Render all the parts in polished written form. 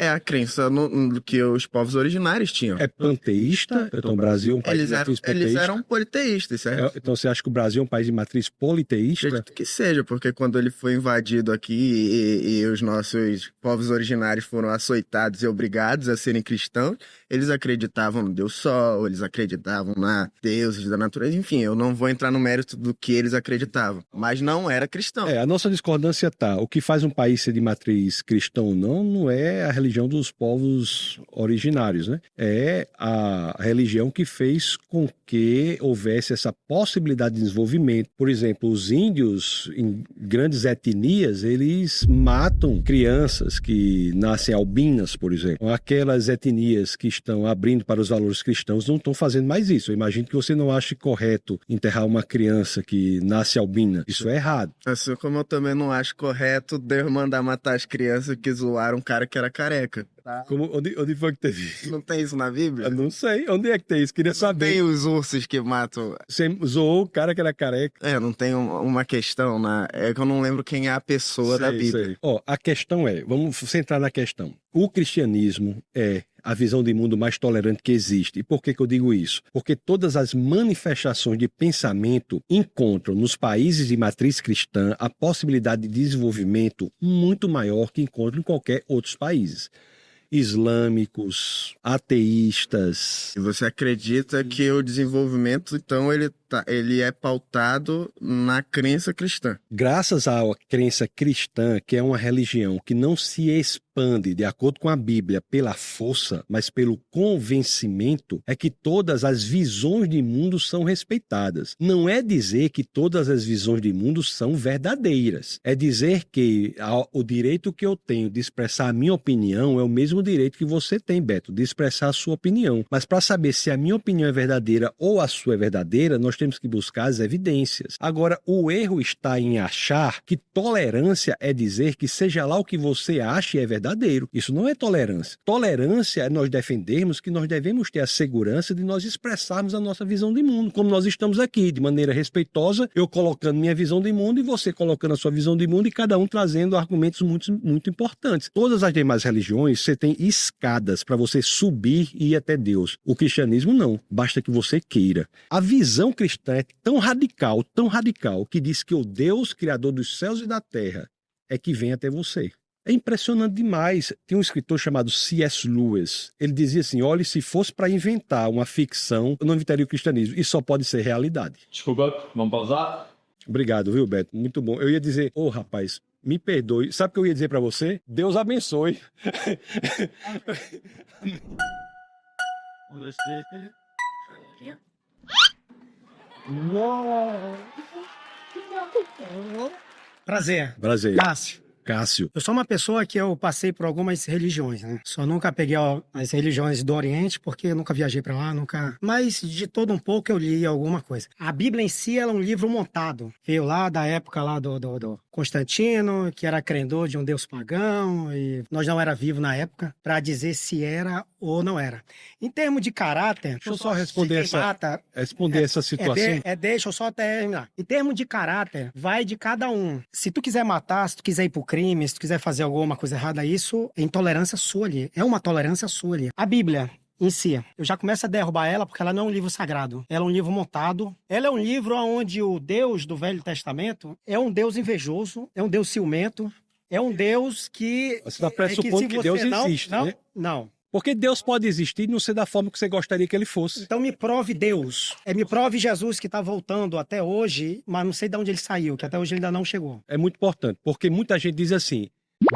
É a crença que os povos originários tinham. É panteísta? Então o Brasil é um país de matriz panteísta? Eles eram politeístas, certo? Então você acha que o Brasil é um país de matriz politeísta? Acredito que seja, porque quando ele foi invadido aqui e os nossos povos originários foram açoitados e obrigados a serem cristãos, eles acreditavam no Deus Sol, eles acreditavam na deuses da natureza, enfim, eu não vou entrar no mérito do que eles acreditavam, mas não era cristão. A nossa discordância tá, o que faz um país ser de matriz cristã ou não é a religião dos povos originários, né? É a religião que fez com que houvesse essa possibilidade de desenvolvimento. Por exemplo, os índios, em grandes etnias, eles matam crianças que nascem albinas, por exemplo. Aquelas etnias que estão abrindo para os valores cristãos não estão fazendo mais isso. Eu imagino que você não ache correto enterrar uma criança que nasce albina. Isso é errado. Assim como eu também não acho correto Deus mandar matar as crianças que zoaram um cara que era careca. Tá? Onde foi que teve? Não tem isso na Bíblia? Eu não sei. Onde é que tem isso? Queria saber. Tem os ursos que matam. Você zoou o cara que era careca. Não tem uma questão é que eu não lembro quem é a pessoa da Bíblia. A questão vamos centrar na questão. O cristianismo é a visão de mundo mais tolerante que existe. E por que eu digo isso? Porque todas as manifestações de pensamento encontram nos países de matriz cristã a possibilidade de desenvolvimento muito maior que encontram em qualquer outros países. Islâmicos, ateístas. E você acredita que o desenvolvimento, então, ele é pautado na crença cristã? Graças à crença cristã, que é uma religião que não se expande de acordo com a Bíblia pela força, mas pelo convencimento, é que todas as visões de mundo são respeitadas. Não é dizer que todas as visões de mundo são verdadeiras. É dizer que o direito que eu tenho de expressar a minha opinião é o mesmo direito que você tem, Beto, de expressar a sua opinião. Mas para saber se a minha opinião é verdadeira ou a sua é verdadeira, nós temos que buscar as evidências. Agora, o erro está em achar que tolerância é dizer que seja lá o que você acha é verdadeiro. Isso não é tolerância. Tolerância é nós defendermos que nós devemos ter a segurança de nós expressarmos a nossa visão de mundo, como nós estamos aqui, de maneira respeitosa, eu colocando minha visão de mundo e você colocando a sua visão de mundo e cada um trazendo argumentos muito, muito importantes. Todas as demais religiões, você tem escadas para você subir e ir até Deus. O cristianismo não, basta que você queira. A visão cristã é tão radical, que diz que o Deus, criador dos céus e da terra, é que vem até você. É impressionante demais. Tem um escritor chamado C.S. Lewis. Ele dizia assim, olha, se fosse para inventar uma ficção, eu não inventaria o cristianismo. Isso só pode ser realidade. Desculpa, vamos pausar? Obrigado, viu, Beto? Muito bom. Eu ia dizer, rapaz, me perdoe. Sabe o que eu ia dizer para você? Deus abençoe. Prazer. Cássio. Eu sou uma pessoa que eu passei por algumas religiões, né? Só nunca peguei as religiões do Oriente, porque eu nunca viajei pra lá, nunca... Mas de todo um pouco eu li alguma coisa. A Bíblia em si, ela é um livro montado. Veio lá da época lá do Constantino, que era credor de um deus pagão, e nós não era vivo na época, pra dizer se era ou não era. Em termos de caráter... Deixa eu só responder essa situação. Deixa eu só terminar. Em termos de caráter, vai de cada um. Se tu quiser matar, se tu quiser ir pro crime, se tu quiser fazer alguma coisa errada, isso é intolerância sua ali. É uma tolerância sua ali. A Bíblia em si, eu já começo a derrubar ela porque ela não é um livro sagrado. Ela é um livro montado. Ela é um livro onde o Deus do Velho Testamento é um Deus invejoso, é um Deus ciumento, é um Deus que... Você está pressupondo que Deus existe, né? Não. Porque Deus pode existir e não ser da forma que você gostaria que ele fosse. Então me prove Deus. Me prove Jesus que está voltando até hoje, mas não sei de onde ele saiu, que até hoje ele ainda não chegou. É muito importante, porque muita gente diz assim,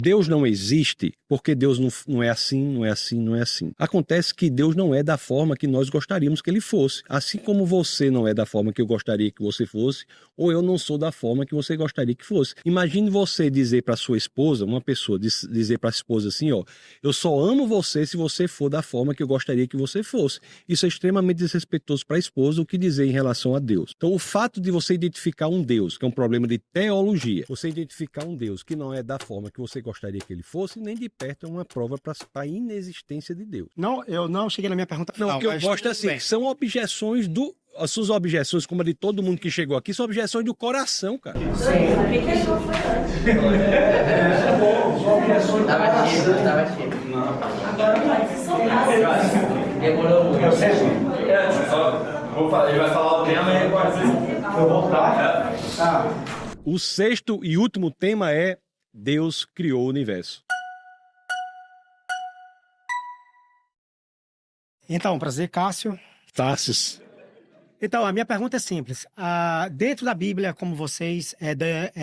Deus não existe porque Deus não é assim, não é assim, não é assim. Acontece que Deus não é da forma que nós gostaríamos que ele fosse. Assim como você não é da forma que eu gostaria que você fosse, ou eu não sou da forma que você gostaria que fosse. Imagine você dizer para sua esposa, uma pessoa dizer para a esposa assim, eu só amo você se você for da forma que eu gostaria que você fosse. Isso é extremamente desrespeitoso para a esposa, o que dizer em relação a Deus. Então o fato de você identificar um Deus, que é um problema de teologia, você identificar um Deus que não é da forma que você gostaria que ele fosse, nem de perto é uma prova para a inexistência de Deus. Não, eu não cheguei na minha pergunta final. Não, o que eu gosto é assim, são objeções do as suas objeções, como a de todo mundo que chegou aqui, são objeções do coração, cara. Demorou muito. Ele vai falar o tema e eu vou voltar. O sexto e último tema é Deus criou o universo. Então, prazer, Cássio. Tassis. Então, a minha pergunta é simples. Dentro da Bíblia, como vocês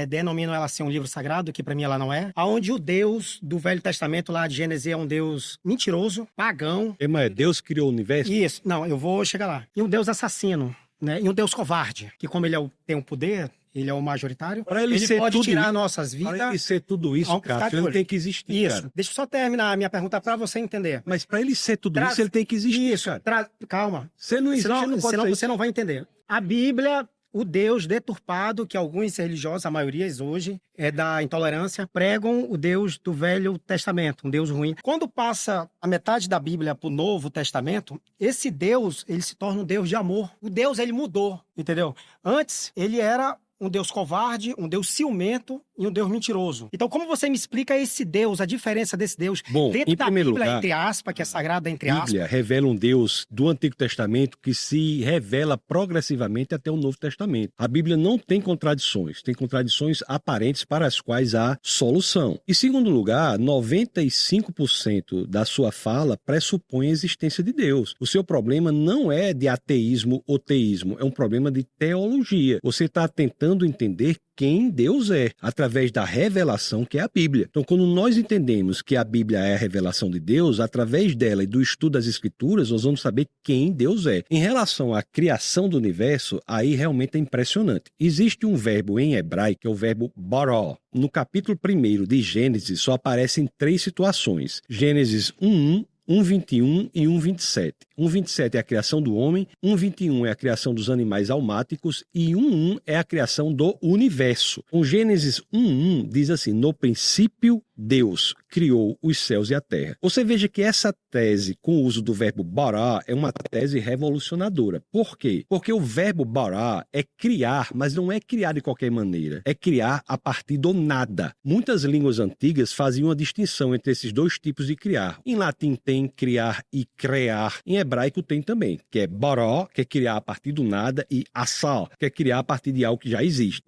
denominam ela ser um livro sagrado, que para mim ela não é, aonde o Deus do Velho Testamento, lá de Gênesis, é um Deus mentiroso, pagão. O tema é Deus criou o universo? Isso, não, eu vou chegar lá. E um Deus assassino, né? E um Deus covarde, que como ele tem o poder, ele é o majoritário, Pra ele ele ser pode tudo tirar isso, nossas Para ele vidas. ser tudo isso, cara, ele tem que existir, Isso. cara. Deixa eu só terminar a minha pergunta para você entender. Mas para ele ser tudo isso, ele tem que existir, Isso, cara. calma. Você não existe, Senão, não pode senão ser você não vai entender. A Bíblia, o Deus deturpado, que alguns religiosos, a maioria hoje, é da intolerância, pregam o Deus do Velho Testamento, um Deus ruim. Quando passa a metade da Bíblia para o Novo Testamento, esse Deus, ele se torna um Deus de amor. O Deus, ele mudou, entendeu? Antes, ele era um Deus covarde, um Deus ciumento e um Deus mentiroso. Então, como você me explica esse Deus, a diferença desse Deus Bom, dentro em da primeiro Bíblia, lugar, entre aspas, que é sagrada, entre A aspas? Bíblia revela um Deus do Antigo Testamento que se revela progressivamente até o Novo Testamento. A Bíblia não tem contradições aparentes para as quais há solução. Em segundo lugar, 95% da sua fala pressupõe a existência de Deus. O seu problema não é de ateísmo ou teísmo, é um problema de teologia. Você está tentando entender quem Deus é, através da revelação que é a Bíblia. Então, quando nós entendemos que a Bíblia é a revelação de Deus, através dela e do estudo das Escrituras, nós vamos saber quem Deus é. Em relação à criação do universo, aí realmente é impressionante. Existe um verbo em hebraico, que é o verbo bara. No capítulo 1 de Gênesis, só aparecem 3 situações. Gênesis 1:1, 1:21 e 1:27. 1:27 é a criação do homem, 1:21 é a criação dos animais almáticos e 1:1 é a criação do universo. O Gênesis 1:1 diz assim: no princípio Deus criou os céus e a terra. Você veja que essa tese com o uso do verbo bara é uma tese revolucionadora. Por quê? Porque o verbo bara é criar, mas não é criar de qualquer maneira. É criar a partir do nada. Muitas línguas antigas faziam uma distinção entre esses dois tipos de criar. Em latim tem criar e crear. Em hebraico tem também, que é bara, que é criar a partir do nada, e asa, que é criar a partir de algo que já existe.